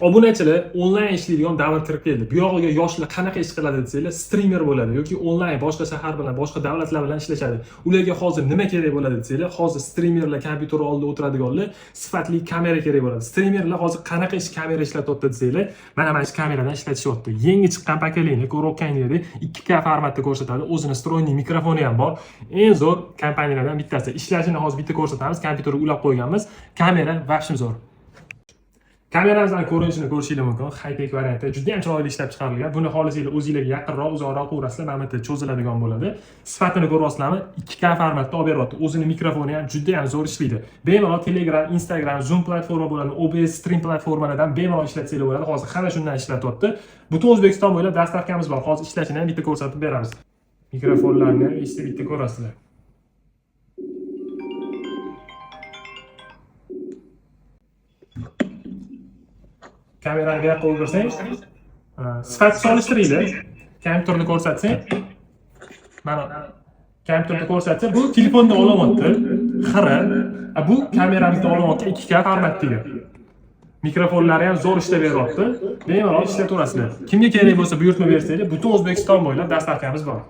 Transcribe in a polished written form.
Obunachilar onlayn ishlaydigan davr kirib keldi. Bu yog'iga yoshlar qanaqa ish qiladi desanglar, streamer bo'ladi yoki onlayn boshqa shahar bilan, boshqa davlatlar bilan ishlashadi. Ularga hozir nima kerak bo'ladi desanglar, hozir streamerlar kompyuter oldida o'tiradiganlar, sifatli kamera kerak bo'ladi. Streamerlar hozir qanaqa ish kamera ishlatyapti desanglar, mana shu kameradan ishlatishyapti. Yangi chiqqan paketini ko'rayotganingizdek 2K formatda ko'rsatadi. O'zini stroyli mikrofoni ham bor. Eng zo'r kompaniyalardan bittasi. Ishlashini hozir bitta ko'rsatamiz. Kompyuterga ulab qo'yganmiz. Kamera vaqtim zo'r. Kameramizning ko'rinishini ko'rishingiz mumkin. High-tech variantda juda ham chiroyli ishlab chiqarilgan. Buni xolisinglar o'zingizlarga yaqinroq, uzoqroq ko'rasizlar, mana bu yerda cho'ziladigan bo'ladi. Sifatini ko'ryapsizlarmi? 2K formatda olib beryapti. O'zini mikrofoni ham juda ham zo'r ishlaydi. Bemalol Telegram, Instagram, Zoom platforma bo'ladi, OBS stream platformalaridan bemalol ishlatsanglar bo'ladi. Hozir hamma shundan ishlatyapti. Butun O'zbekiston bo'ylab dastavkamiz bor. Hozir ishlashini ham bitta ko'rsatib beramiz. Mikrofonlarni bitta ko'rasizlar. Kamerani bu yoqqa qo'yib bersang, sifat solishtiringlar. Kompyuterni ko'rsatsang, mana kompyuterni ko'rsatsa, bu telefondan olyapti. Xira. Bu kameramizdan olyapti 2K formatdagi. Mikrofonlari ham zo'r ishlab beryapti. Bemalol ishlataverasizlar. Kimga kerak bo'lsa buyurtma bersanglar, butun O'zbekiston bo'ylab dastavkamiz bor.